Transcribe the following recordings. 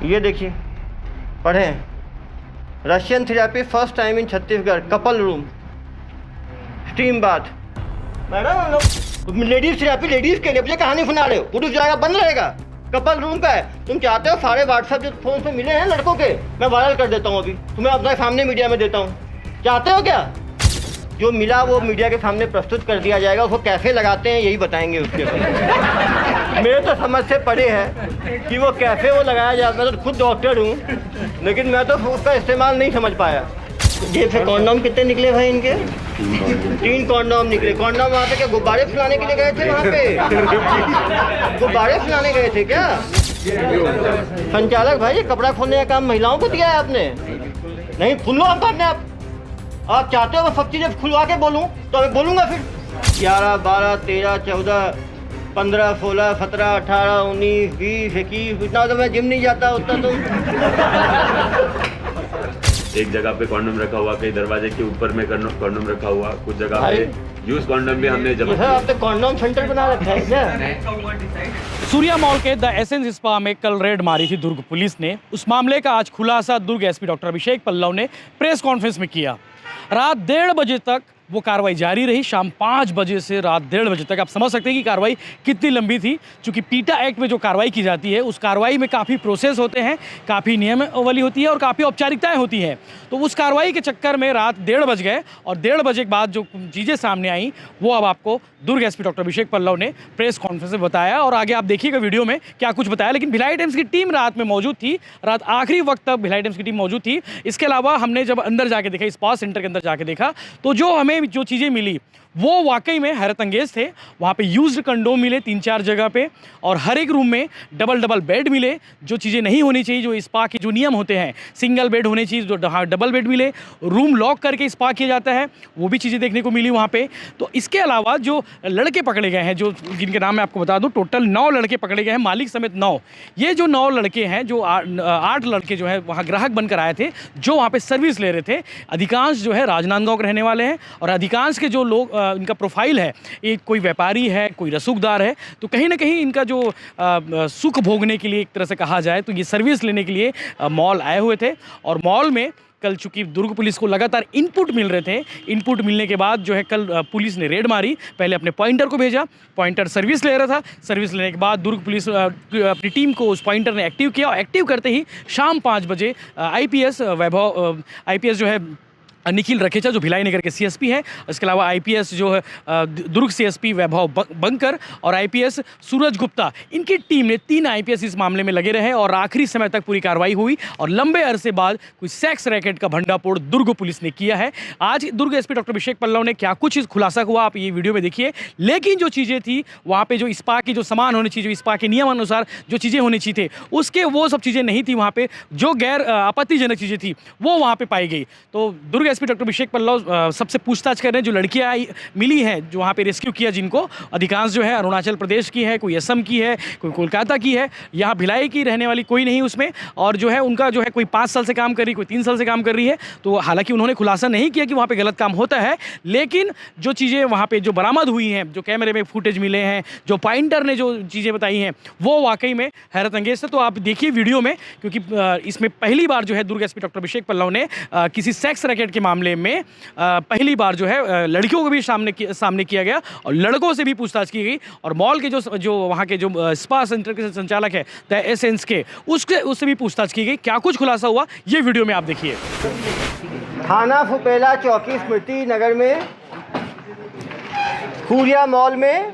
ये देखिए, पढ़ें, Russian therapy first time in Chhattisgarh, couple room, steam bath. Madam हम लोग लेडीज थेरेपी लेडीज के लिए, मुझे कहानी सुना रहे हो? पुरुष जाएगा बंद रहेगा, कपल रूम का है। तुम चाहते हो सारे व्हाट्सएप जो फोन पे मिले हैं लड़कों के, मैं वायरल कर देता हूँ, अभी तुम्हें अपने सामने मीडिया में देता हूँ। चाहते हो क्या? जो मिला वो मीडिया के सामने प्रस्तुत कर दिया जाएगा, उसको कैसे लगाते हैं यही बताएंगे उसके बाद। मेरे तो समझ से पड़े है कि वो कैसे वो लगाया जाता है। मैं तो खुद डॉक्टर हूँ, लेकिन मैं तो उसका इस्तेमाल नहीं समझ पाया। ये फिर कॉन्डोम कितने निकले भाई इनके? 3 कॉन्डोम निकले। कॉन्डोम वहाँ पे क्या गुब्बारे फुलाने के लिए गए थे? वहाँ पे गुब्बारे फुलाने गए थे क्या? संचालक भाई, ये कपड़ा खोलने का काम महिलाओं को दिया है आपने? नहीं, खुल लो आप अपने आप चाहते हो मैं सब चीज़ें खुलवा के बोलूँ तो अभी बोलूँगा फिर। 11, 12, 13, 14, 15, 16, 17, 18, 19, 20, 21, इतना तो मैं जिम नहीं जाता उतना तो। एक जगह पे कॉन्डोम रखा हुआ, कहीं दरवाजे के ऊपर में कॉन्डोम रखा हुआ, कुछ जगह पे यूज कॉन्डोम भी हमने जमा किया। आपने कॉन्डोम सेंटर बना रखा है क्या? सूर्या मॉल के द एसेंस स्पा में कल रेड मारी थी दुर्ग पुलिस ने। उस मामले का आज खुलासा दुर्ग एसपी डॉक्टर अभिषेक पल्लव ने प्रेस कॉन्फ्रेंस में किया। रात 1:30 बजे तक वो कार्रवाई जारी रही। शाम 5 बजे से रात 1:30 बजे तक। आप समझ सकते हैं कि कार्रवाई कितनी लंबी थी, क्योंकि पीटा एक्ट में जो कार्रवाई की जाती है उस कार्रवाई में काफ़ी प्रोसेस होते हैं, काफ़ी नियमावली होती है और काफ़ी औपचारिकताएं होती हैं। तो उस कार्रवाई के चक्कर में रात 1:30 बज गए और 1:30 बजे के बाद जो चीज़ें सामने आई वो अब आपको दुर्ग एसपी डॉक्टर अभिषेक पल्लव ने प्रेस कॉन्फ्रेंस में बताया और आगे आप देखिएगा वीडियो में क्या कुछ बताया। लेकिन भिलाई टाइम्स की टीम रात में मौजूद थी, रात आखिरी वक्त तक भिलाई टाइम्स की टीम मौजूद थी। इसके अलावा हमने जब अंदर जाके देखा, स्पा सेंटर के अंदर जाके देखा, तो जो हमें जो चीज़ें मिली वो वाकई में हैरत अंगेज थे। वहाँ पे यूज्ड कंडोम मिले 3-4 जगह पे और हर एक रूम में डबल बेड मिले। जो चीज़ें नहीं होनी चाहिए, जो स्पा के जो नियम होते हैं, सिंगल बेड होने चाहिए, जो डबल बेड मिले, रूम लॉक करके स्पा किया जाता है, वो भी चीज़ें देखने को मिली वहाँ पे। तो इसके अलावा जो लड़के पकड़े गए हैं, जो जिनके नाम मैं आपको बता दूँ, टोटल 9 लड़के पकड़े गए हैं, मालिक समेत 9। ये जो 9 लड़के हैं, जो 8 लड़के जो है वहाँ ग्राहक बनकर आए थे, जो वहाँ पर सर्विस ले रहे थे। अधिकांश जो है राजनांदगांव के रहने वाले हैं और अधिकांश के जो लोग इनका प्रोफाइल है, एक कोई व्यापारी है, कोई रसूखदार है। तो कहीं ना कहीं इनका जो सुख भोगने के लिए एक तरह से कहा जाए तो ये सर्विस लेने के लिए मॉल आए हुए थे। और मॉल में कल चूंकि दुर्ग पुलिस को लगातार इनपुट मिल रहे थे, इनपुट मिलने के बाद जो है कल पुलिस ने रेड मारी। पहले अपने पॉइंटर को भेजा, पॉइंटर सर्विस ले रहा था, सर्विस लेने के बाद दुर्ग पुलिस अपनी टीम को उस पॉइंटर ने एक्टिव किया और एक्टिव करते ही शाम 5 बजे आईपीएस जो है निखिल रखेचा, जो भिलाई नगर के सीएसपी हैं, इसके अलावा आईपीएस जो है दुर्ग सीएसपी वैभव बंकर और आईपीएस सूरज गुप्ता, इनकी टीम ने 3 आईपीएस इस मामले में लगे रहे और आखिरी समय तक पूरी कार्रवाई हुई और लंबे अरसे बाद कोई सेक्स रैकेट का भंडाफोड़ दुर्ग पुलिस ने किया है। आज दुर्ग एसपी डॉक्टर अभिषेक पल्लव ने क्या कुछ खुलासा हुआ आप ये वीडियो में देखिए। लेकिन जो चीज़ें थी वहाँ पर, जो स्पा की जो सामान होनी चाहिए, जो स्पा के नियमानुसार जो चीज़ें होनी चाहिए थे, उसके वो सब चीज़ें नहीं थी। वहाँ पर जो गैर आपत्तिजनक चीज़ें थी वो वहाँ पर पाई गई। तो दुर्ग एसपी डॉक्टर अभिषेक पल्लव सबसे पूछताछ कर रहे हैं। जो लड़कियां मिली हैं, जो वहाँ पे रेस्क्यू किया, जिनको अधिकांश जो है अरुणाचल प्रदेश की है, कोई असम की है, कोई कोलकाता की है, यहाँ भिलाई की रहने वाली कोई नहीं उसमें। और जो है उनका जो है कोई 5 साल से काम कर रही, कोई 3 साल से काम कर रही है। तो हालांकि उन्होंने खुलासा नहीं किया कि वहाँ पर गलत काम होता है, लेकिन जो चीज़ें वहाँ पर जो बरामद हुई हैं, जो कैमरे में फुटेज मिले हैं, जो पॉइंटर ने जो चीज़ें बताई हैं, वो वाकई में हैरत अंगेज है। तो आप देखिए वीडियो में, क्योंकि इसमें पहली बार जो है दुर्ग एसपी डॉक्टर अभिषेक पल्लव ने किसी सेक्स रैकेट के मामले में पहली बार जो है लड़कियों को भी सामने किया गया और लड़कों से भी पूछताछ की गई। और मॉल के जो वहाँ के जो स्पा सेंटर के संचालक है द एसेंस के, उससे भी पूछताछ की गई। क्या कुछ खुलासा हुआ ये वीडियो में आप देखिए। थाना फुपेला चौकी स्मृति नगर में सूर्या मॉल में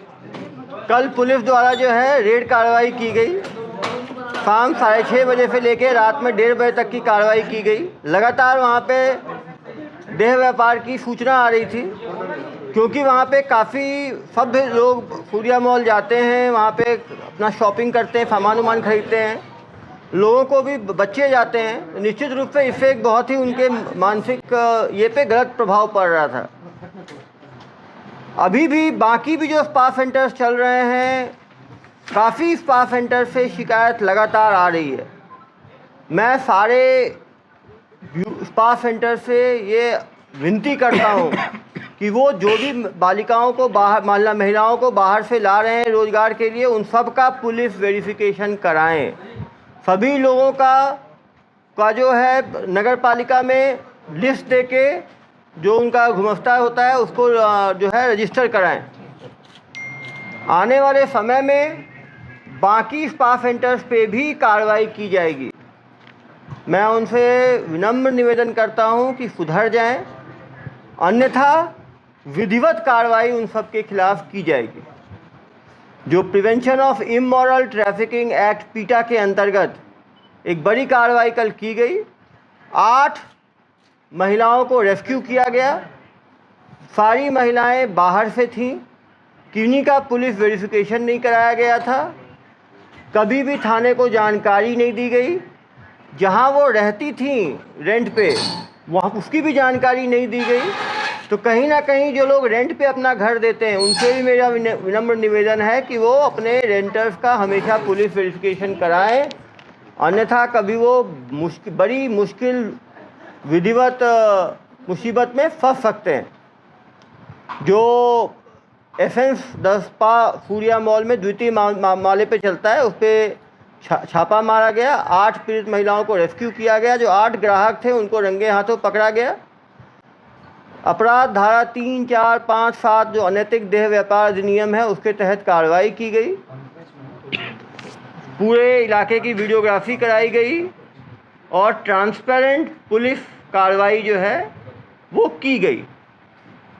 कल पुलिस द्वारा जो है रेड कार्रवाई की गई। शाम 6:30 बजे से लेकर रात में 1:30 बजे तक की कार्रवाई की गई। लगातार वहाँ पे देह व्यापार की सूचना आ रही थी, क्योंकि वहाँ पे काफ़ी सभ्य लोग सूर्या मॉल जाते हैं, वहाँ पे अपना शॉपिंग करते हैं, सामान खरीदते हैं। लोगों को भी बच्चे जाते हैं। निश्चित रूप से इससे एक बहुत ही उनके मानसिक ये पे गलत प्रभाव पड़ रहा था। अभी भी बाकी भी जो स्पा सेंटर्स चल रहे हैं, काफ़ी स्पा सेंटर से शिकायत लगातार आ रही है। मैं सारे स्पा सेंटर से ये विनती करता हूँ कि वो जो भी बालिकाओं को बाहर, महिलाओं को बाहर से ला रहे हैं रोज़गार के लिए, उन सब का पुलिस वेरिफिकेशन कराएं। सभी लोगों का जो है नगर पालिका में लिस्ट देके जो उनका गुमस्ता होता है उसको जो है रजिस्टर कराएं। आने वाले समय में बाकी स्पा सेंटर्स पे भी कार्रवाई की जाएगी। मैं उनसे विनम्र निवेदन करता हूं कि सुधर जाएं, अन्यथा विधिवत कार्रवाई उन सब के खिलाफ की जाएगी। जो prevention of immoral trafficking act पीटा के अंतर्गत एक बड़ी कार्रवाई कल की गई। 8 महिलाओं को रेस्क्यू किया गया। सारी महिलाएं बाहर से थीं। किन्हीं का पुलिस वेरिफिकेशन नहीं कराया गया था। कभी भी थाने को जानकारी नहीं दी गई। जहां वो रहती थीं रेंट पे, वहाँ उसकी भी जानकारी नहीं दी गई। तो कहीं ना कहीं जो लोग रेंट पे अपना घर देते हैं उनसे भी मेरा विनम्र निवेदन है कि वो अपने रेंटर्स का हमेशा पुलिस वेरिफिकेशन कराएं, अन्यथा कभी वो बड़ी मुश्किल विधिवत मुसीबत में फंस सकते हैं। जो एसेंस 10 स्पा सूर्या मॉल में द्वितीय माले पे चलता है, उस पर छापा मारा गया। 8 पीड़ित महिलाओं को रेस्क्यू किया गया। जो 8 ग्राहक थे उनको रंगे हाथों पकड़ा गया। अपराध धारा 3, 4, 5, 7 जो अनैतिक देह व्यापार अधिनियम है उसके तहत कार्रवाई की गई। पूरे इलाके की वीडियोग्राफी कराई गई और ट्रांसपेरेंट पुलिस कार्रवाई जो है वो की गई।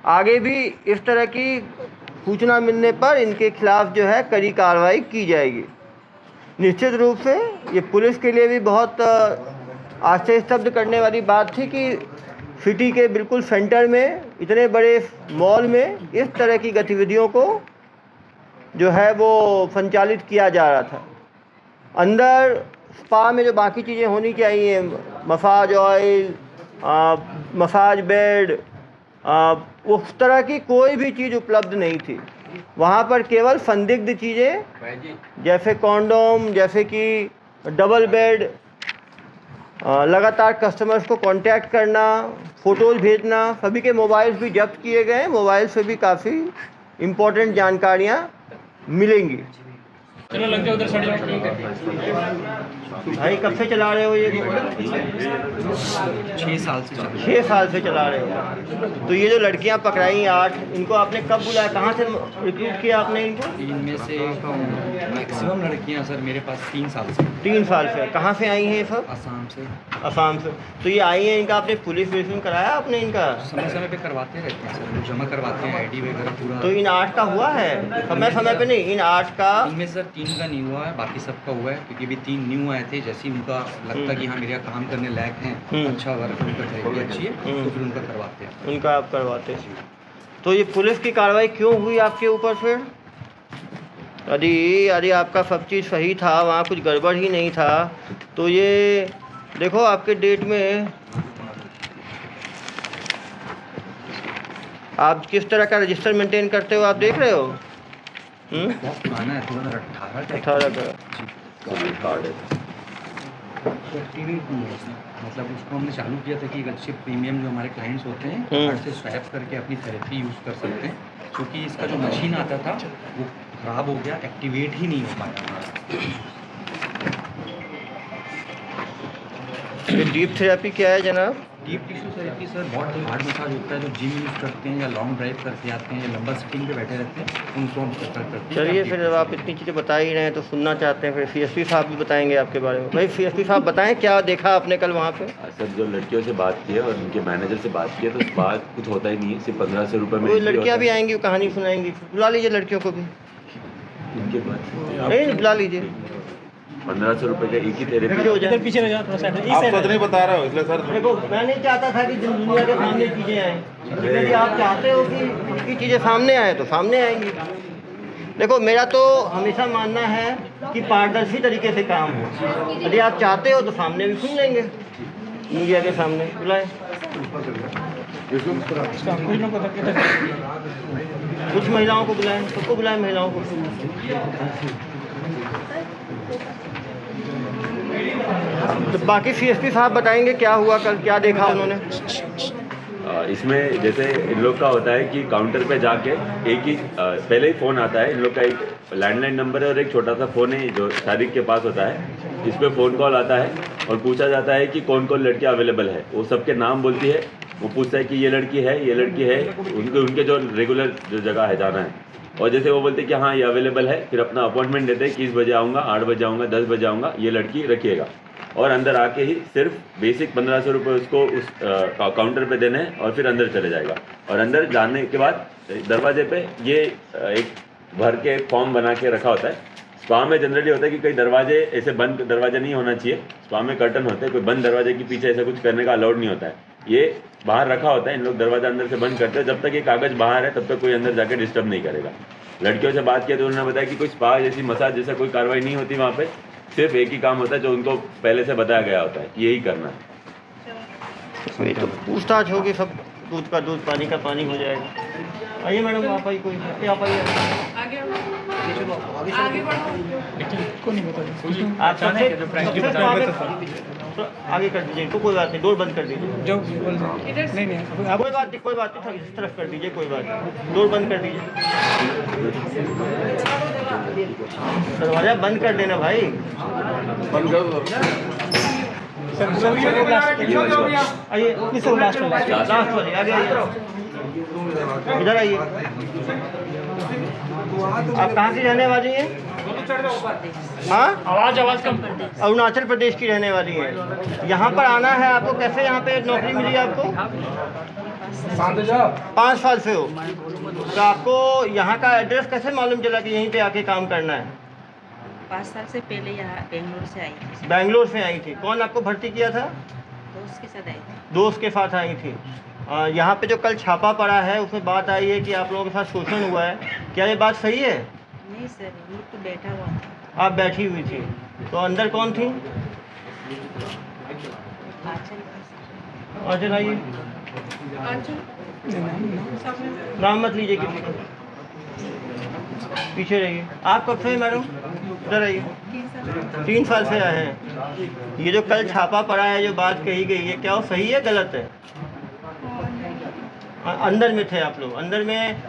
आगे भी इस तरह की सूचना मिलने पर इनके खिलाफ जो है कड़ी कार्रवाई की जाएगी। निश्चित रूप से ये पुलिस के लिए भी बहुत आश्चर्यस्तब्ध करने वाली बात थी कि सिटी के बिल्कुल सेंटर में इतने बड़े मॉल में इस तरह की गतिविधियों को जो है वो संचालित किया जा रहा था। अंदर स्पा में जो बाकी चीज़ें होनी चाहिए, मसाज ऑयल, मसाज बेड, उस तरह की कोई भी चीज़ उपलब्ध नहीं थी। वहाँ पर केवल संदिग्ध चीज़ें जैसे कॉन्डोम, जैसे कि डबल बेड, लगातार कस्टमर्स को कांटेक्ट करना, फ़ोटोज़ भेजना, सभी के मोबाइल्स भी जब्त किए गए। मोबाइल से भी काफ़ी इम्पोर्टेंट जानकारियाँ मिलेंगी। चलो लग जाओ उधर साइड। भाई कब से चला रहे हो ये? 6 साल से 6 साल से चला रहे हो। तो ये जो लड़कियां पकड़ाई 8, इनको आपने कब बुलाया, कहाँ से रिक्रूट किया आपने इनको? इनमें से मैक्सिमम लड़कियां सर मेरे पास 3 साल से। 3 साल से। कहाँ से आई हैं ये सब? असम से। असम से। तो ये आई हैं, इनका आपने पुलिस वेरिफिकेशन कराया आपने इनका? समय समय पे करवाते रहते हैं सर, जमा करवाते हैं आईडी वगैरह पूरा। तो इन 8 का हुआ है? समय समय पे नहीं, इन 8 का? इनमें सर 3 का नहीं हुआ है, बाकी सबका हुआ है, क्योंकि अभी 3 न्यू आए थे। जैसे ही उनका लगता कि हाँ मेरे काम करने लायक हैं, अच्छा वर्क उनका ट्रेनिंग अच्छी है, तो फिर उनका करवाते हैं। उनका आप करवाते हैं। तो ये पुलिस की कार्रवाई क्यों हुई आपके ऊपर फिर? यदि आपका सब चीज़ सही था, वहाँ कुछ गड़बड़ ही नहीं था, तो ये देखो आपके डेट में आप किस तरह का रजिस्टर मेंटेन करते हो, आप देख रहे हो? पुराना है, 2018 का कार्ड है। एक्टिवेट नहीं है इसमें। मतलब उसको हमने चालू किया था कि अच्छे प्रीमियम जो हमारे क्लाइंट्स होते हैं कार्ड से स्वैप करके अपनी थेरेपी यूज़ कर सकते हैं, क्योंकि इसका जो मशीन आता था वो ख़राब हो गया, एक्टिवेट ही नहीं हो पाया हमारा। ये डीप थेरेपी क्या है जनाब? डीप टिश्यू थेरेपी सर बहुत हार्ड मसाज होता है। जो जिम यूज़ करते हैं या लॉन्ग ड्राइव करके आते हैं या लंबा सिटिंग पे बैठे रहते हैं, उनको हम प्रेफर करते हैं। चलिए फिर जब आप इतनी चीज़ें बता ही रहे हैं तो सुनना चाहते हैं, फिर CSP साहब भी बताएंगे आपके बारे में। भाई CSP साहब बताएं क्या देखा आपने कल वहाँ पे? सर जो लड़कियों से बात की है और उनके मैनेजर से बात की है तो बात कुछ होता ही नहीं है, सिर्फ 1500 रुपये में। वो लड़कियाँ भी आएंगी, कहानी सुनाएंगी, बुला लीजिए लड़कियों को भी। इनके बाद नहीं बुला लीजिए। 1500 रुपये का एक ही थेरेपी। इधर पीछे रह जाओ थोड़ा सा। आप सच नहीं बता रहे हो इसलिए सर। देखो मैं नहीं चाहता था कि दुनिया के सामने चीज़ें आएँ, लेकिन यदि आप चाहते हो कि उनकी चीज़ें सामने आए तो सामने आएंगी। देखो मेरा तो हमेशा मानना है कि पारदर्शी तरीके से काम हो। यदि आप चाहते हो तो सामने भी सुन लेंगे, मीडिया के सामने बुलाएं। कुछ महिलाओं को बुलाएं, सबको बुलाएं महिलाओं को। तो बाकी CSP साहब बताएंगे क्या हुआ कल, क्या देखा उन्होंने। इसमें जैसे इन लोग का होता है कि काउंटर पे जाके एक ही पहले ही फ़ोन आता है। इन लोग का एक लैंडलाइन नंबर है और एक छोटा सा फ़ोन है जो शारिक के पास होता है। इस पे फ़ोन कॉल आता है और पूछा जाता है कि कौन कौन लड़कियाँ अवेलेबल है। वो सबके नाम बोलती है, वो पूछता है कि ये लड़की है, उनके जो रेगुलर जो जगह है जाना है, और जैसे वो बोलते हैं कि हाँ ये अवेलेबल है, फिर अपना अपॉइंटमेंट देते हैं कि इस बजे आऊँगा, 8 बजे आऊँगा, 10 बजे आऊँगा, ये लड़की रखिएगा। और अंदर आके ही सिर्फ बेसिक 1500 रुपये उसको उस काउंटर पे देने हैं और फिर अंदर चले जाएगा। और अंदर जाने के बाद दरवाजे पे ये एक भर के फॉर्म बना के रखा होता है। स्पा में जनरली होता है कि कई दरवाजे ऐसे बंद दरवाजा नहीं होना चाहिए, स्पा में कर्टन होते हैं, कोई बंद दरवाजे के पीछे ऐसा कुछ करने का अलाउड नहीं होता है। ये बाहर रखा होता है, इन लोग दरवाजा अंदर से बंद करते हैं, जब तक ये कागज़ बाहर है तब तक कोई अंदर जाके डिस्टर्ब नहीं करेगा। लड़कियों से बात किया तो उन्होंने बताया कि कोई स्पा जैसी मसाज जैसा कोई कार्रवाई नहीं होती वहाँ पे, सिर्फ एक ही काम होता है जो उनको पहले से बताया गया होता है, यही करना है। वही तो पूछताछ होगी, सब दूध का दूध, पानी का पानी हो जाएगा। आइए मैडम, आप आइए, कोई आप आइए, आप आगे कर दीजिए इनको, कोई बात नहीं, डोर बंद कर दीजिए। कोई बात नहीं, इस तरफ कर दीजिए, कोई बात नहीं, डोर बंद कर दीजिए, दरवाजा बंद कर देना भाई। आइए लास्ट वाले आगे आइए, इधर आइए। आप कहाँ की रहने वाली हैं? हाँ, आवाज़ कम। अरुणाचल प्रदेश की रहने वाली हैं। यहाँ पर आना है आपको, कैसे यहाँ पे नौकरी मिली आपको? 5 साल से हो, तो आपको यहाँ का एड्रेस कैसे मालूम चला कि यहीं पे आके काम करना है? 5 साल से पहले यहाँ बेंगलोर से आई थी। बेंगलोर से आई थी। कौन आपको भर्ती किया था? दोस्त के साथ आई थी। दोस्त के साथ आई थी। यहाँ पे जो कल छापा पड़ा है उसमें बात आई है कि आप लोगों के साथ शोषण हुआ है, क्या ये बात सही है? नहीं सर, ये तो बैठा हुआ था। आप बैठी हुई थी, तो अंदर कौन थी? आंचल आइए, नाम मत लीजिए किसी का, पीछे रहिए। आप कब से मैडम इधर आइए? 3 साल से आए हैं। ये जो कल छापा पड़ा है, जो बात कही गई है, क्या वो सही है गलत है? अंदर में थे आप लोग, अंदर में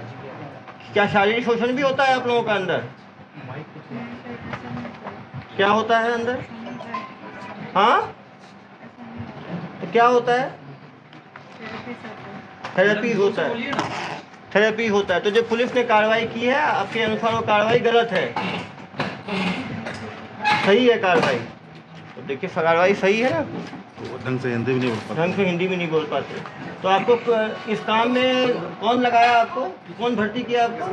क्या शारीरिक शोषण भी होता है आप लोगों का अंदर? क्या होता है अंदर? हाँ, तो क्या होता है? थेरेपी होता है, थेरेपी होता है। तो जो पुलिस ने कार्रवाई की है, आपके अनुसार वो कार्रवाई गलत है, सही है कार्रवाई? तो देखिए कार्रवाई सही है ना, ढंग से हिंदी भी नहीं बोल पाते। ढंग से हिंदी भी नहीं बोल पाते। तो आपको इस काम में कौन लगाया? आपको कौन भर्ती किया? आपको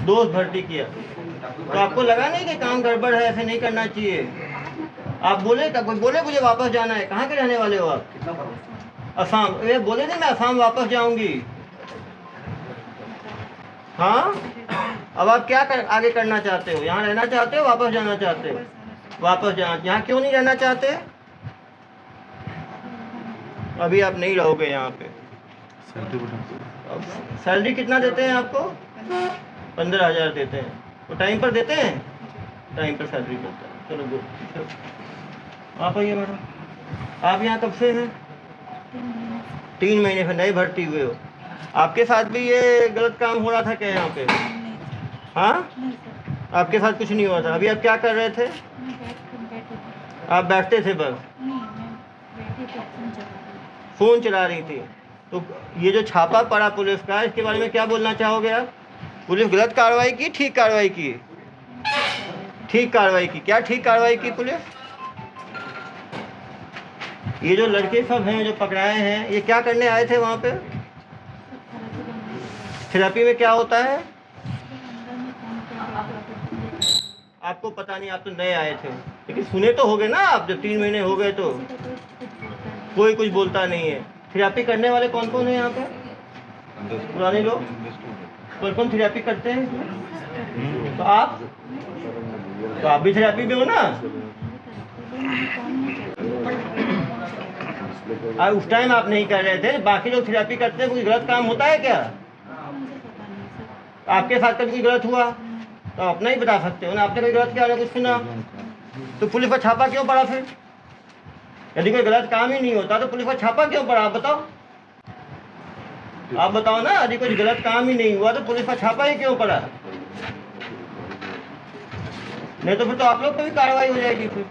दोस्त भर्ती किया। तो आपको लगा नहीं कि काम गड़बड़ है, ऐसे नहीं करना चाहिए? आप बोले, कोई बोले मुझे वापस जाना है? कहाँ के रहने वाले हो आप? असम। ये बोले नहीं मैं असम वापस जाऊंगी। हाँ, अब आप क्या आगे करना चाहते हो? यहाँ रहना चाहते हो, वापस जाना चाहते हो? वापस जाना। यहाँ क्यों नहीं रहना चाहते? अभी आप नहीं रहोगे यहाँ पे। सैलरी कितना देते हैं आपको? 15,000 देते हैं। तो टाइम पर देते हैं? टाइम पर सैलरी देते हैं। चलो गुड। आप आइए मैडम। आप यहाँ कब से हैं? 3 महीने से नए भर्ती हुए हो। आपके साथ भी ये गलत काम हो रहा था क्या यहाँ पे? हाँ, आपके साथ कुछ नहीं हुआ था। अभी आप क्या कर रहे थे? आप बैठते थे बस, फ़ोन चला रही थी। तो ये जो छापा पड़ा पुलिस का, इसके बारे में क्या बोलना चाहोगे आप? पुलिस गलत कार्रवाई की, ठीक कार्रवाई की? ठीक कार्रवाई की। क्या ठीक कार्रवाई की पुलिस? ये जो लड़के सब हैं जो पकड़ाए हैं, ये क्या करने आए थे वहाँ पे? थेरेपी में क्या होता है आपको पता नहीं, आप तो नए आए थे, लेकिन सुने तो होगे ना आप, जब 3 महीने हो गए तो कोई कुछ बोलता नहीं है। थेरेपी करने वाले कौन कौन है यहाँ पे? पुराने लोग। कौन कौन थेरेपी करते हैं? तो आप भी थेरेपी में हो ना? उस टाइम आप नहीं कर रहे थे, बाकी लोग थेरेपी करते हैं। कोई गलत काम होता है क्या? आपके साथ कभी कोई गलत हुआ तो अपना ही बता सकते हो ना। आपने कोई गलत किया ना, कुछ सुना तो पुलिस पर छापा क्यों पड़ा? फिर यदि कोई गलत काम ही नहीं होता तो पुलिस पर छापा क्यों पड़ा? आप बताओ, आप बताओ ना। यदि कोई गलत काम ही नहीं हुआ तो पुलिस पर छापा ही क्यों पड़ा? नहीं तो फिर तो आप लोग पे भी कार्रवाई हो जाएगी फिर।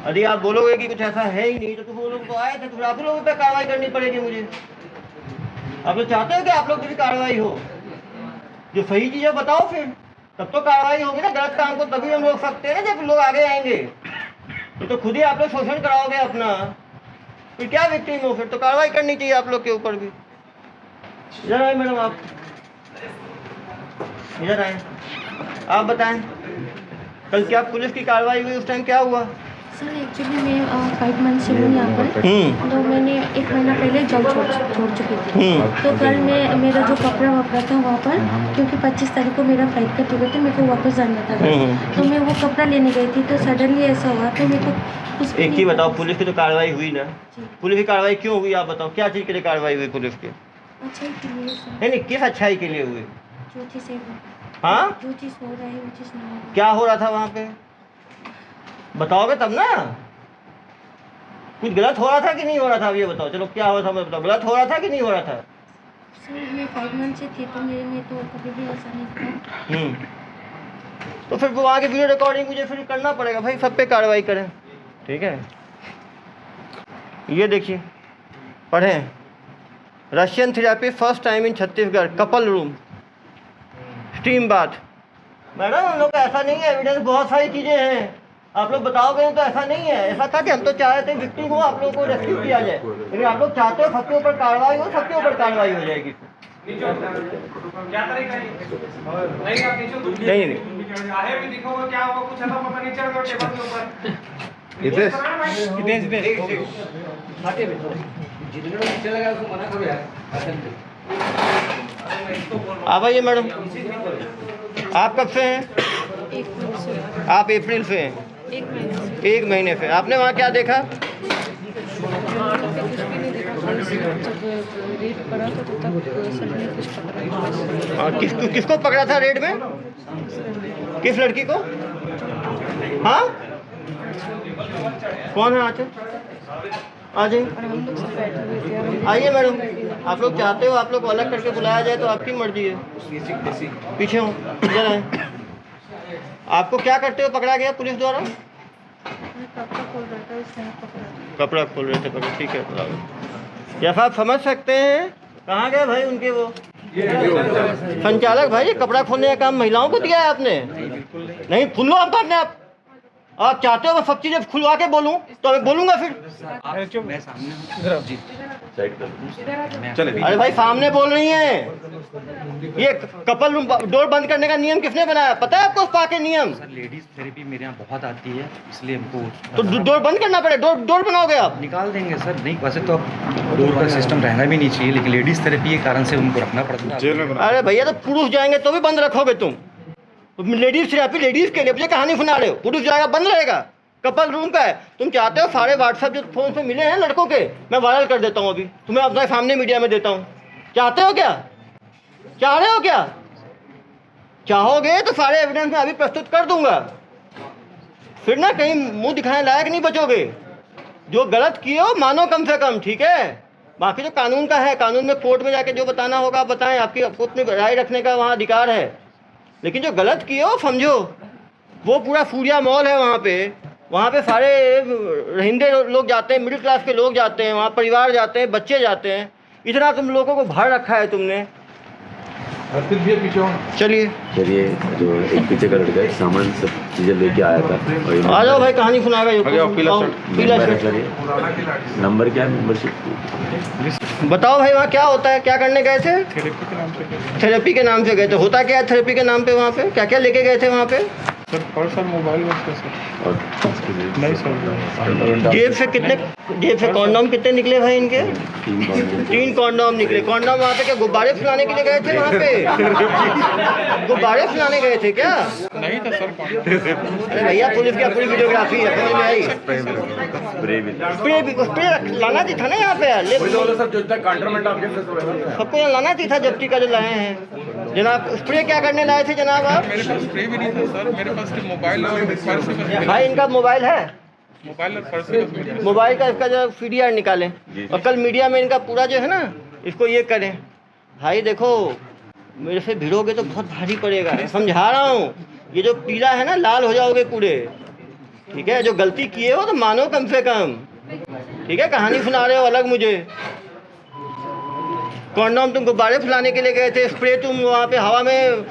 यदि आप बोलोगे कि कुछ ऐसा है ही नहीं तो वो लोग तो आए थे, तो फिर आप लोगों पे कार्रवाई करनी पड़ेगी मुझे। आप लोग चाहते हो कि आप लोग पे भी कार्रवाई हो? जो सही चीज़ है बताओ फिर, तब तो कार्रवाई होगी ना। गलत काम को तभी हम रोक सकते हैं ना जब लोग आगे आएंगे। तो खुद ही आप लोग शोषण कराओगे अपना, फिर क्या विक्टिम हो? फिर तो कार्रवाई करनी चाहिए आप लोग के ऊपर भी। इधर आए मैडम, आप इधर आए, आप बताएं कल क्या पुलिस की कार्रवाई हुई, उस टाइम क्या हुआ? सर एक्चुअली मैं 5 मंथ से हूँ यहाँ पर, तो मैंने 1 महीना पहले जॉब छोड़ चुकी थी। तो कल मैं मेरा जो कपड़ा वपड़ा था वहाँ पर, क्योंकि 25 तारीख को मेरा फ्लाइट का टिकट है, मेरे को वापस जाना था, तो मैं वो कपड़ा लेने गई थी। तो सडनली ऐसा हुआ तो मेरे को कुछ एक ही बताओ, पुलिस की तो कार्रवाई हुई ना, पुलिस की कार्रवाई क्यों हुई आप बताओ? क्या चीज़ के लिए कार्रवाई हुई पुलिस की? अच्छाई के लिए सर। नहीं, किस अच्छाई के लिए हुई? जो चीज़ है, हाँ, जो चीज़ हो रहा है वो चीज़ नहीं हो रहा। क्या हो रहा था वहाँ पे बताओगे तब ना। कुछ गलत हो रहा था कि नहीं हो रहा था? अब ये बताओ। चलो क्या हो रहा था मैं बताओ, गलत हो रहा था कि नहीं हो रहा था? सर मैं 5 मंथ से थी तो मेरे में तो कभी भी ऐसा नहीं था। तो फिर वो आगे वीडियो रिकॉर्डिंग मुझे फिर करना पड़ेगा भाई, सब पे कार्रवाई करें, ठीक है? ये देखिए, पढ़ें, Russian therapy first time in Chhattisgarh, couple room, steam bath. Madam हम लोग का ऐसा नहीं है, एविडेंस बहुत सारी चीज़ें हैं, आप लोग बताओगे तो ऐसा नहीं है। ऐसा था कि हम तो चाहते हैं विक्टिम हो, आप लोगों को रेस्क्यू किया जाए, लेकिन आप लोग चाहते हो सबके ऊपर कार्रवाई हो, सबके ऊपर कार्रवाई हो जाएगी। नहीं आप आइए मैडम, आप कब से हैं? 1 महीने से। आप अप्रैल से हैं? 1 महीने से। 1 महीने से। आपने वहाँ क्या देखा? कुछ भी नहीं देखा, जब रेड पड़ा था तो तब सर ने कुछ पकड़ा। और किसको पकड़ा था रेड में? किस लड़की को? हाँ, कौन है? आ जाइए, और हम लोग सब बैठे हुए थे और हम आइए मैडम। आप लोग चाहते हो आप लोग को अलग करके बुलाया जाए तो आपकी मर्जी है। पीछे हो, इधर आए। आपको क्या करते हो पकड़ा गया पुलिस द्वारा? कपड़ा खोल रहा था, उसने पकड़ा। कपड़ा खोल रहे थे, पकड़, ठीक है। जैसा आप समझ सकते हैं, कहाँ गए भाई उनके वो संचालक? भाई ये कपड़ा खोलने का काम महिलाओं को दिया है आपने? नहीं, खुल लो आप अपने आप। आप चाहते हो मैं सब चीज़ें खुलवा के बोलूँ तो मैं बोलूँगा फिर। मैं सामने जी चले अरे भाई सामने बोल रही हैं। ये कपल रूम डोर बंद करने का नियम किसने बनाया, पता है आपको उस पाके नियम? सर लेडीज थेरेपी मेरे यहाँ बहुत आती है, इसलिए हमको तो डोर बंद करना पड़े, डोर बनाओगे आप? निकाल देंगे सर। नहीं वैसे तो अब डोर का सिस्टम रहना भी नहीं चाहिए, लेकिन लेडीज थेरेपी के कारण से उनको रखना पड़ता है। जेल में बना अरे भैया, तो पुरुष जाएंगे तो भी बंद रखोगे तुम? लेडीज थेरेपी लेडीज के लिए, मुझे कहानी सुना रहे हो? पुरुष जाएगा बंद रहेगा, कपल रूम का है। तुम चाहते हो सारे व्हाट्सएप जो फोन पे मिले हैं लड़कों के, मैं वायरल कर देता हूँ अभी, तुम्हें अपने सामने मीडिया में देता हूँ। चाहते हो क्या? चाह रहे हो क्या? चाहोगे तो सारे एविडेंस मैं अभी प्रस्तुत कर दूंगा, फिर ना कहीं मुंह दिखाने लायक नहीं बचोगे। जो गलत किए हो मानो कम से कम, ठीक है? बाकी जो कानून का है, कानून में कोर्ट में जाके जो बताना होगा आप बताएं, आपकी अपनी राय रखने का वहाँ अधिकार है। लेकिन जो गलत किए हो समझो, वो पूरा सूर्या मॉल है वहाँ पे सारे रहिंदे लोग जाते हैं, मिडिल क्लास के लोग जाते हैं, वहाँ परिवार जाते हैं, बच्चे जाते हैं। इतना तुम लोगों को भर रखा है तुमने। चलिए चलिए, जो एक पीछे का लड़का है सामान सब चीज़ें लेके आया था, और आ जाओ भाई, कहानी सुनाएगा ये। पीला नंबर शर्ट, नंबर क्या है? मेंबरशिप बताओ भाई वहाँ क्या होता है? क्या करने गए थे? थेरेपी के नाम से गए थे। होता क्या है थेरेपी के नाम पे? वहाँ पे क्या क्या लेके गए थे वहाँ पे? सर पर्स और मोबाइल बस सर। और नहीं सर, जेब से कॉन्डोम कितने निकले भाई इनके? 3 कॉन्डोम निकले। कॉन्डोम वहाँ पे क्या गुब्बारे फुलाने के लिए गए थे? वहाँ पे गुब्बारे फुलाने गए थे क्या? नहीं था सर। अरे भैया, पुलिस की अपनी वीडियोग्राफी है, समझ में आई? स्प्रे लाना थी था ना यहाँ पे, सबको यहाँ लाना थी था जब्ती का जो लाए हैं। जनाब स्प्रे क्या करने लाए थे जनाब आप? मेरे पास स्प्रे भी नहीं था सर, मेरे पास मोबाइल और पर्स बस। भाई इनका मोबाइल है? मोबाइल और पर्स बस मेरे पास। मोबाइल का इसका जो CDR निकालें और कल मीडिया में इनका पूरा जो है ना इसको ये करें। भाई देखो, मेरे से भिड़ोगे तो बहुत भारी पड़ेगा, समझा रहा हूँ। ये जो पीला है ना, लाल हो जाओगे पूरे। ठीक है, जो गलती किए हो तो मानो कम से कम। ठीक है, कहानी सुना रहे हो अलग मुझे। कॉन्डोम तुम गुब्बारे फुलाने के लिए गए थे, स्प्रे तुम वहाँ पे हवा में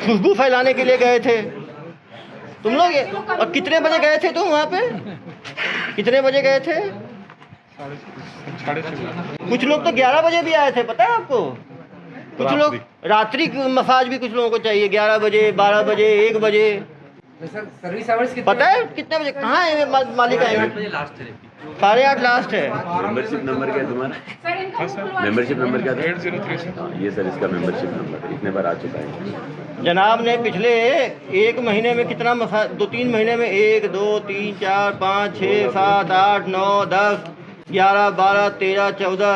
खुशबू फैलाने के लिए गए थे तुम लोग। और कितने बजे गए थे तुम वहाँ पे? कितने बजे गए थे? 6:30। कुछ लोग तो 11 बजे भी आए थे, पता है आपको? कुछ लोग रात्रि मसाज भी कुछ लोगों को चाहिए, 11 बजे, 12 बजे, 1 बजे। सर सर्विस आवर्स पता है कितने बजे? कहाँ है मालिक? आएंगे 8:30 लास्ट है। मेंबरशिप नंबर क्या है तुम्हारा? मेंबरशिप नंबर क्या था? 803। ये सर इसका मेंबरशिप नंबर इतने बार आ चुका है। जनाब ने पिछले 1 महीने में कितना मसाज, 2-3 महीने में 1, 2, 3, 4, 5, 6, 7, 8, 9, 10, 11, 12, 13, 14,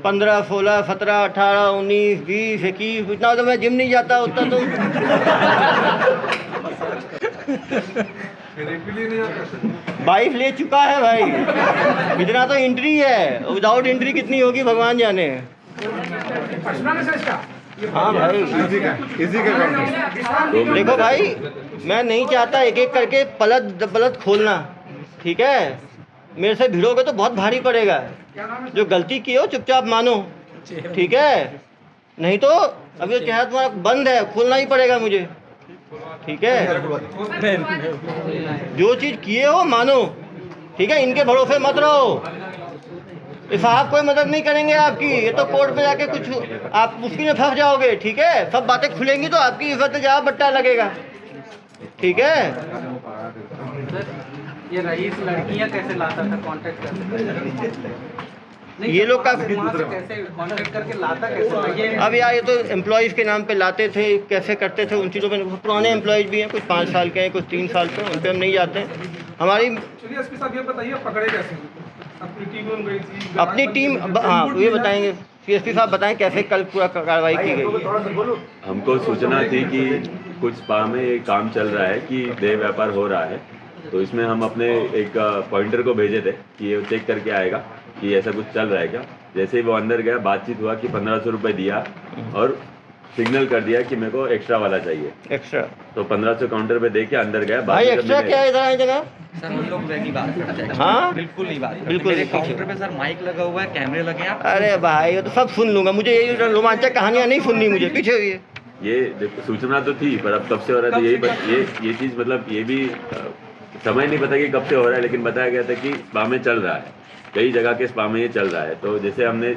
15, 16, 17, 18, 19, 20, 21। इतना तो मैं जिम नहीं जाता उतना तो। वाइफ ले चुका है भाई, इतना तो एंट्री है। विदाउट एंट्री कितनी होगी भगवान जाने। हाँ भाई, इसी का काम है। देखो भाई, मैं नहीं चाहता एक एक करके पलट खोलना। ठीक है, मेरे से भिड़ोगे तो बहुत भारी पड़ेगा। जो गलती की हो चुपचाप मानो। ठीक है, नहीं तो अभी तो चेहरा तुम्हारा बंद है, खोलना ही पड़ेगा मुझे। ठीक है, जो चीज़ किए हो मानो। ठीक है, इनके भरोसे मत रहो। ये साहब कोई मदद नहीं करेंगे आपकी। ये तो कोर्ट में जाके कुछ आप मुश्किल में फंस जाओगे। ठीक है, सब बातें खुलेंगी तो आपकी इज्जत जहाँ बट्टा लगेगा। ठीक है, ये रईस लड़कियां कैसे लाता था कांटेक्ट करके? ये लोग का कैसे कांटेक्ट करके लाता कैसे था ये? अब यार ये तो एम्प्लॉयज़ के नाम पे लाते थे, कैसे करते थे उन चीज़ों में। पुराने एम्प्लॉयज़ भी हैं, कुछ 5 साल के हैं, कुछ 3 साल के, उन पर हम नहीं जाते। हमारी चलिए एसपी साहब ये बताइए पकड़े कैसे? अपनी टीम में गई थी? अपनी टीम, हाँ ये बताएंगे। CSP साहब बताएं कैसे कल पूरा कार्रवाई की गई। हमको सूचना थी कि कुछ स्पा में एक काम चल रहा है कि देह व्यापार हो रहा है, तो इसमें हम अपने एक पॉइंटर को भेजे थे कि ये चेक करके आएगा कि ऐसा कुछ चल रहा है क्या। जैसे ही वो अंदर गया, बातचीत हुआ कि 1500 रुपये दिया और सिग्नल कर दिया कि मेरे को एक्स्ट्रा वाला चाहिए। एक्स्ट्रा तो 1500 काउंटर पे दे के अंदर गया। भाई एक्स्ट्रा क्या है इधर आए जगह? सर हम लोग वही बात करते हैं। हाँ? बिल्कुल नहीं बात करते। बिल्कुल मेरे नहीं। काउंटर पे सर माइक लगा हुआ है, कैमरे लगे हैं। आप अरे भाई ये तो सब सुन लूंगा, मुझे ये रोमांचक कहानियाँ नहीं सुननी, मुझे पीछे हुई है। ये देखो सूचना तो थी, पर अब कब से हो रहा था ये चीज़, मतलब ये भी समय नहीं पता कि कब से हो रहा है, लेकिन बताया गया था कि स्पा में चल रहा है, कई जगह के स्पा में ये चल रहा है। तो जैसे हमने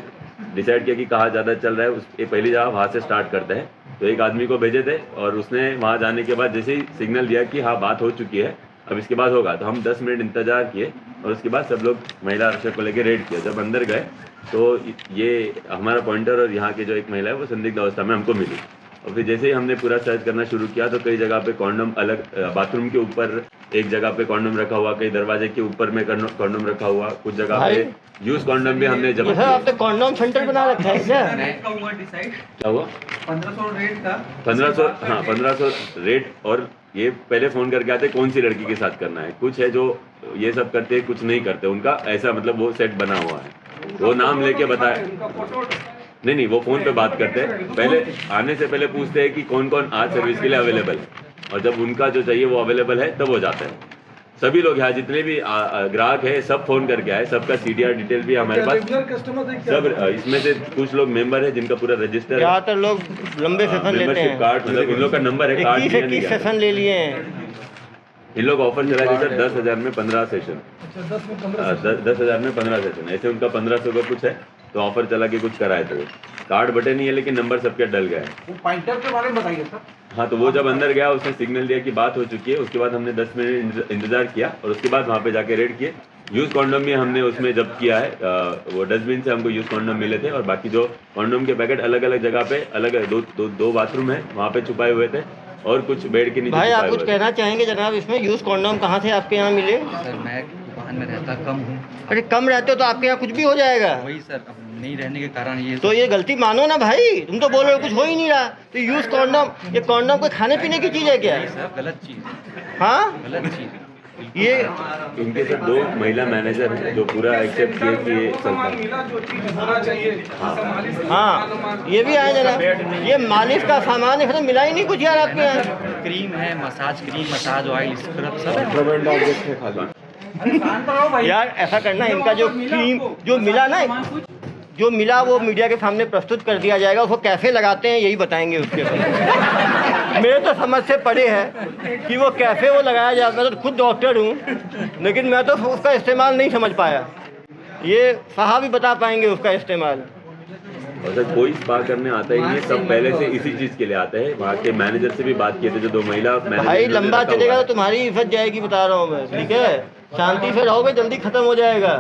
डिसाइड किया कि कहाँ ज़्यादा चल रहा है, उस पहली जगह वहाँ से स्टार्ट करते हैं। तो एक आदमी को भेजे थे और उसने वहाँ जाने के बाद जैसे ही सिग्नल दिया कि हाँ बात हो चुकी है, अब इसके बाद होगा, तो हम 10 मिनट इंतज़ार किए और उसके बाद सब लोग महिला आरक्षक को लेकर रेड किया। जब अंदर गए तो ये हमारा पॉइंटर और यहाँ की जो एक महिला है वो संदिग्ध अवस्था में हमको मिली। और फिर जैसे ही हमने पूरा सर्च करना शुरू किया तो कई जगह पे कॉन्डम अलग, बाथरूम के ऊपर एक जगह पे कॉन्डम रखा हुआ, कई दरवाजे के ऊपर में कॉन्डम रखा हुआ, कुछ जगह पे यूज कॉन्डम भी हमने जब आपने कॉन्डम सेंटर बना रखा है क्या? क्या हुआ? 1500 रेट का 1500, हाँ 1500 रेट। और ये पहले फ़ोन करके आते कौन सी लड़की के साथ करना है। कुछ है जो ये सब करते हैं, कुछ नहीं करते, उनका ऐसा मतलब वो सेट बना हुआ है। वो नाम लेके बताया नहीं, वो फ़ोन पे बात करते हैं। पहले आने से पहले पूछते हैं कि कौन कौन आज सर्विस के लिए अवेलेबल है, और जब उनका जो चाहिए वो अवेलेबल है तब वो जाते हैं। सभी लोग यहाँ जितने भी ग्राहक है सब फ़ोन करके आए, सबका CDR डिटेल भी हमारे पास सब। इसमें से कुछ लोग मेंबर है जिनका पूरा रजिस्टर है। ज़्यादातर लोग लंबे सेशन लेते हैं। कार्ड मतलब इन लोग का नंबर है, कार्ड 21 सेशन ले लिए हैं। इन लोग ऑफर चला सर 10,000 में 15 सेशन, 10,000 में 15 सेशन, ऐसे उनका 1500 का कुछ है, तो ऑफर चला के कुछ कराए थे। कार्ड बटे नहीं है लेकिन नंबर सबके डल गया है। पॉइंटर के बारे में बताइए सर। हाँ, तो वो जब अंदर गया उसने सिग्नल दिया कि बात हो चुकी है, उसके बाद हमने 10 मिनट इंतजार किया और उसके बाद वहाँ पे जाके रेड किए। यूज़ कॉन्डम भी हमने उसमें जब किया है, वो डस्टबिन से हमको यूज़ कॉन्डम मिले थे, और बाकी जो कॉन्डम के पैकेट अलग अलग जगह पे अलग दो बाथरूम है वहाँ पे छुपाए हुए थे, और कुछ बेड के नीचे। भाई आप कुछ कहना चाहेंगे जनाब इसमें? यूज़ कॉन्डम कहाँ से आपके यहाँ मिले? सर मैं दुकान में रहता कम हूँ। अरे कम रहते हो तो आपके यहाँ कुछ भी हो जाएगा। वही सर, अब नहीं रहने के कारण ये तो ये गलती मानो ना भाई, तुम तो बोल रहे हो कुछ हो ही नहीं रहा। तो यूज़ कॉन्डम, ये कॉन्डम कोई खाने पीने की चीज़ है क्या? सर गलत चीज़, हाँ, गलत चीज़। ये इनके साथ 2 महिला मैनेजर हैं जो पूरा एक्सेप्ट किए कि ये चलता है। हाँ ये भी आए जनाब, ये मालिश का सामान है, फिर मिला ही नहीं कुछ यार आपके यहाँ। क्रीम है, massage cream, massage oil, scrub सब है। कॉन्ट्राबैंड ऑब्जेक्ट है खाली। यार ऐसा करना, इनका जो क्रीम जो मिला ना, जो मिला वो मीडिया के सामने प्रस्तुत कर दिया जाएगा, उसको कैसे लगाते हैं यही बताएंगे उसके बाद। मेरे तो समझ से पड़े है कि वो कैसे वो लगाया जाता है। मैं तो खुद डॉक्टर हूँ, लेकिन मैं तो उसका इस्तेमाल नहीं समझ पाया। ये साहब ही बता पाएंगे उसका इस्तेमाल। और सर कोई स्पा करने आता ही नहीं है, सब पहले से इसी चीज़ के लिए आते हैं। वहाँ के मैनेजर से भी बात किए थे, जो 2 महिला मैनेजर। भाई लंबा चलेगा तो तुम्हारी इज्जत जाएगी, बता रहा हूँ मैं, ठीक है? शांति से रहोगे जल्दी खत्म हो जाएगा।